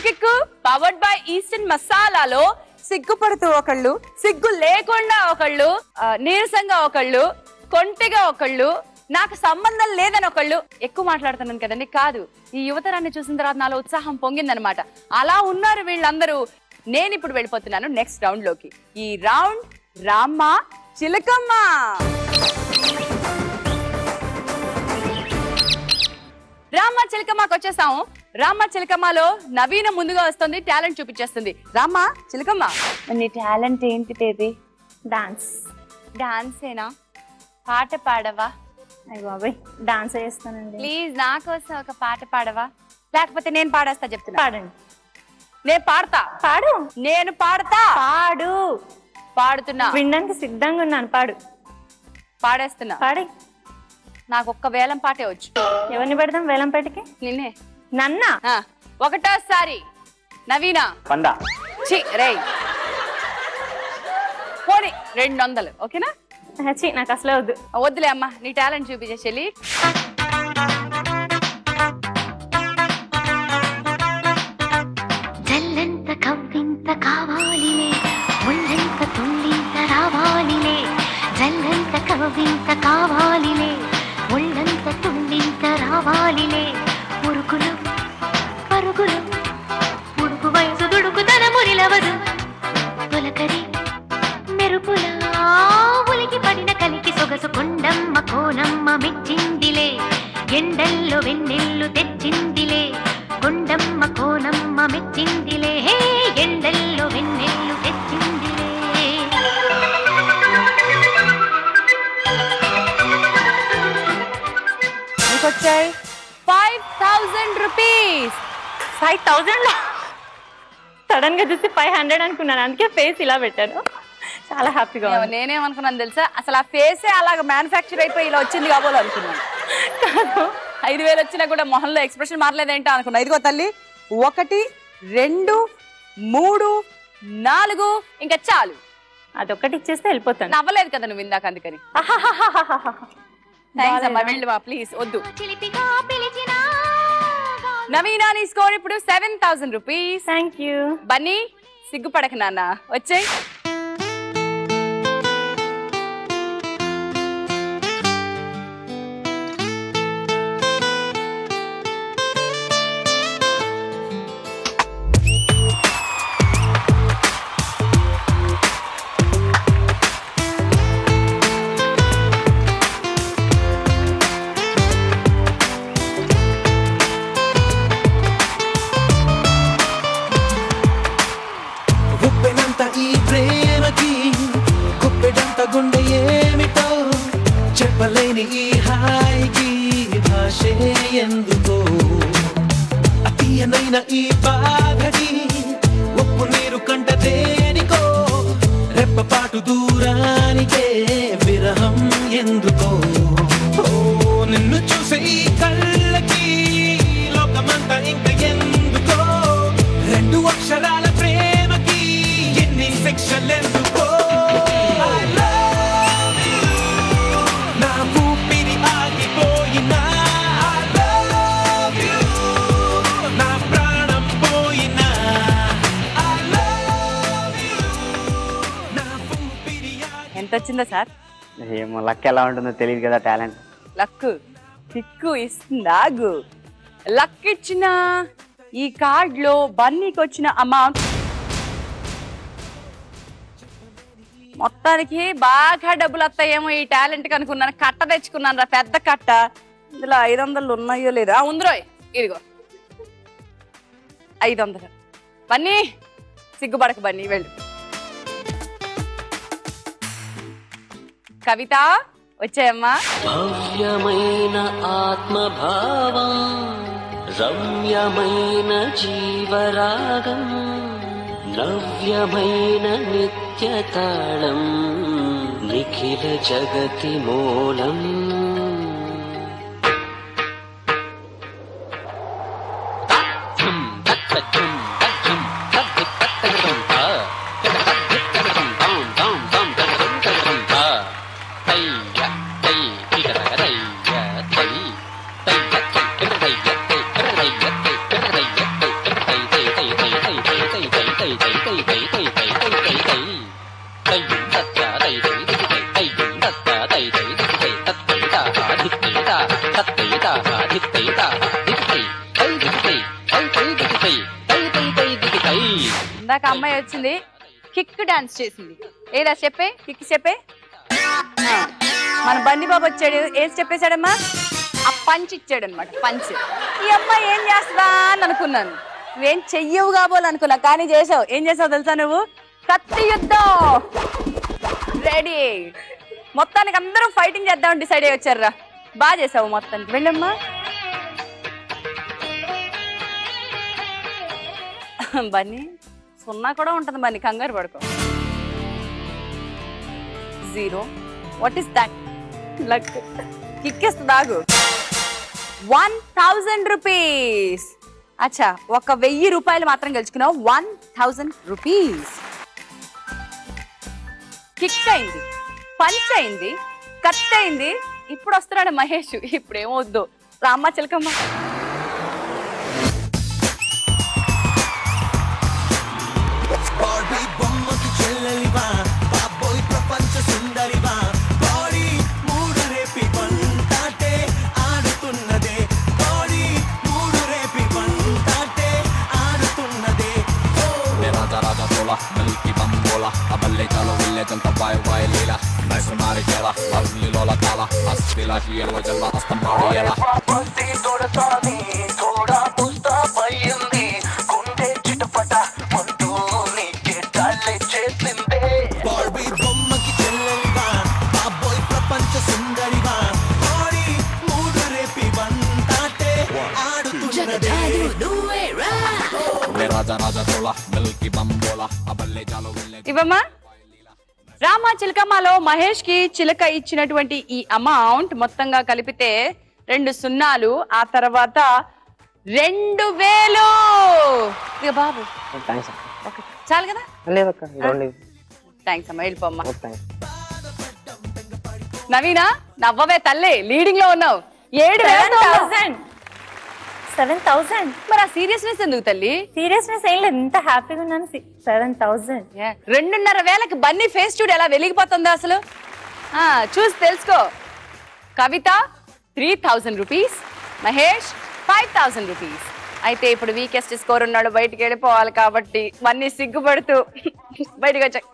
Kick powered by eastern మసాలాలో సిగ్గుపడుతూ ఒకళ్ళు, సిగ్గు లేకుండా ఒకళ్ళు, నీరసంగా ఒకళ్ళు, కొంటెగా ఒకళ్ళు, నాకు సంబంధం లేదని ఒకళ్ళు. ఎక్కువ మాట్లాడుతున్నాను కదండి, కాదు, ఈ యువతరాన్ని చూసిన తర్వాత నాలో ఉత్సాహం పొంగిందనమాట. అలా ఉన్నారు వీళ్ళందరూ. నేను ఇప్పుడు వెళ్ళిపోతున్నాను నెక్స్ట్ రౌండ్ లోకి. ఈ రౌండ్ రామ్మ చిలకమ్మ. రామ్మ చిలకమ్మకి వచ్చేసాము. రామ్మ చిలకమ్మలో నవీన ముందుగా వస్తుంది, టాలెంట్ చూపించేస్తుంది. రామ్మ చిలకమ్మ, నీ టాలెంట్ ఏంటి తేది? డాన్స్. డాన్సేనా? పాట పాడవా? అయ్య బాబాయ్, డాన్స్ చేస్తానండి. ప్లీజ్ నా కోసం ఒక పాట పాడవా? లేకపోతే నేను పాడేస్తా. చెప్తున్నా, పాడండి. నేను పాడతా. పాడు. నేను పాడతా. పాడు. పాడుతున్నా. వినడానికి సిద్ధంగా ఉన్నాను. పాడు. పాడేస్తున్నా. పాడి. నాకు ఒక్క వేలం పాటే వచ్చు. ఎవరిని పెడదాం వేలంపేటకి? నిన్నే. నన్నా? ఒకటోసారి నవీనా. పందా. చి రే పోనీ 200. ఓకేనా? నాకు అసలే వద్దు. వద్దులే అమ్మా, నీ టాలెంట్ చూపించే చెల్లి. జల్లంత కవ్వింత కావాలిలే, ఒళ్ళంత తుళ్ళింత రావాలిలే. జల్లంత కవ్వింత కావాలిలే, ఒళ్ళంత తుళ్ళింత రావాలిలే. ఉరుకులు పరుగులు, ఉడుకు వయసు దుడుకుతన మురిలవదు. తొలకరి మెరుపులా ఉలికి పడిన కలికి సొగసు కొండమ్మ కోనమ్మ మెచ్చిందిలే. ఎండల్లో వెన్నెల్లు తెచ్చిందిలే, కొండమ్మ కోనమ్మ మెచ్చిందిలే. ఎండల్లో వెన్నెల్లు తెచ్చిందిలే. వచ్చాయి 5000 రూపీస్. 5000 సడన్ గా చూసి 500 అనుకున్నాను, అందుకే ఫేస్ ఇలా పెట్టాను. చాలా హ్యాపీగా. నేనేమనుకున్నాను తెలుసా, అసలు ఆ ఫేసే అలాగ మ్యానుఫ్యాక్చర్ అయిపోయి ఇలా వచ్చింది కాబోలు అనుకున్నాను. 5000 వచ్చినా కూడా మొహంలో ఎక్స్ప్రెషన్ మారలేదేంటో అనుకున్నా. ఇదిగో తల్లి, 1 2 3 4 ఇంకా చాలు. అదొక్కటి ఇచ్చేస్తే వెళ్ళిపోతాను. నవ్వలేదు కదా నువ్వు ఇందాక, అందుకని. థ్యాంక్స్ అమ్మా, వెళ్ళివా ప్లీజ్. వద్దు. నవీనా నీ స్కోర్ ఇప్పుడు 7000 రూపీస్. Thank you. బన్నీ సిగ్గుపడక నాన్న, వచ్చేయ్. గుండె ఏమిటో చెప్పలేని ఈ హాయికి భాషే ఎందుకో. అతీయనైన ఈ బాధకి ఉప్పు నీరు కంట దేనికో. రెప్పపాటు దూరానికే విరహం ఎందుకో. ఓ నిన్ను చూసే ఈ కళ్ళకి లోకమంతా ఇంక ఎందుకో. 2 అక్షరాల ప్రేమకి ఎన్ని శిక్షలెందుకో. ఎంత వచ్చిందా సార్? ఏమో లక్ ఎలా ఉంటుందో తెలియదు కదా. టాలెంట్ లక్ కిక్కు ఇస్తుందాగు. లక్ ఇచ్చిన ఈ కార్డ్ లో బన్నీకి వచ్చిన అమౌంట్ మొత్తానికి బాగా డబ్బులు వస్తాయేమో ఈ టాలెంట్ కి అనుకున్నాను. కట్ట తెచ్చుకున్నాను రా, పెద్ద కట్ట. ఇందులో 500 ఉన్నాయో లేదా? ఉందిరోయ్, ఇదిగో 500. బన్నీ సిగ్గుపడక బన్నీ, వెళ్ళు. కవిత వచ్చాయమ్మా. భవ్యమైన ఆత్మభావం, రమ్యమైన జీవరాగం, నవ్యమైన నిత్యతాళం, నిఖిల జగతి మూలం. ఇందాక అమ్మాయి వచ్చింది కిక్ డాన్స్ చేసింది. ఏదా చెప్పే, కిక్ చెప్పే. మన బన్నీ బాబు వచ్చాడు, ఏది చెప్పేశాడమ్మా? ఆ పంచ్ ఇచ్చాడు అనమాట, పంచ్. ఈ అమ్మాయి ఏం చేస్తుందా అని అనుకున్నాను, నువ్వేం చెయ్యవు కాబోలనుకున్నా, కానీ చేసావు. ఏం చేసావు తెలుసా నువ్వు? కత్తి యుద్ధం రెడీ. మొత్తానికి అందరూ ఫైటింగ్ చేద్దామని డిసైడ్ అయ్యి వచ్చారా. బాగా చేసావు మొత్తానికి. వెళ్ళమ్మా. బన్నీ 0 కూడా ఉంటుంది బన్నీ, కంగారు పడుకో. 0. What is that? లక్ కిక్కేస్తుంది, ఆగు. 1000 రూపీస్. అచ్చా, 1000 రూపాయలు మాత్రం గెలుచుకున్నావు. 1000 రూపీస్. కిక్ అయింది, పంచ్ అయింది, కట్ అయింది. ఇప్పుడు వస్తున్నాడు మహేష్. ఇప్పుడు ఏమొద్దు, రామ్మ చిలకమ్మ. ప్రపంచ సుందరివా, బాడీ మూడు రేపి పంటాటే ఆడుతున్నదే, బాడీ మూడు రేపి పంటాటే ఆడుతున్నదే. రాజా రాజా తోలా మిల్కి బంబోలా అబల్లే చాలో విల్లే జంత బాయ్ బాయ్ లీలా నైసుమారి చేలా లవ్లీ లోలా తాలా అస్తిలా హీయల్ వజల్లా అస్తం బాడీయలా పంతి తోడతాని తోడా పుస్తా పయ్యింది గుండె చిటపట మంటూ నీకే డాలే చేసిందే. బార్బీ బొమ్మకి చెల్లెలివా, బాబోయ్ ప్రపంచ సుందరివా, బాడీ మూడు రేపి బంతాటే ఆడుతున్నదే. రాజా రాజా తోలా మిల్కి బంబోలా అబల్లే చాలో విల్లే. ఇవ్వమ్మా. రామ చిలకమ్మలో మహేష్ కి చిలక ఇచ్చినటువంటి ఈ అమౌంట్ మొత్తంగా కలిపితే 2 సున్నాలు, ఆ తర్వాత 2000. ఇక బాబు చాలు కదా? థ్యాంక్స్ అమ్మా, వెళ్ళిపోమ్మా. నవీనా నవ్వవే తల్లి, లీడింగ్ లో ఉన్నావు. 7,000. 7,000. మరి ఆ సీరియస్నెస్ ఎందుకు తల్లి? సీరియస్నెస్ ఏం లేదు, ఇంత హ్యాపీగా ఉన్నాను. 7,000. 2,500,000కి బన్నీ ఫేస్ చూడు ఎలా వెలిగిపోతుందో అసలు. చూసి తెలుసుకో. కవిత 3,000 రూపీస్, మహేష్ 5,000 రూపీస్. అయితే ఇప్పుడు వీకెస్ట్ స్కోర్ ఉన్నాడు, బయటికి వెళ్ళిపోవాలి కాబట్టి బన్నీ సిగ్గుపడుతూ బయటకు వచ్చాయి.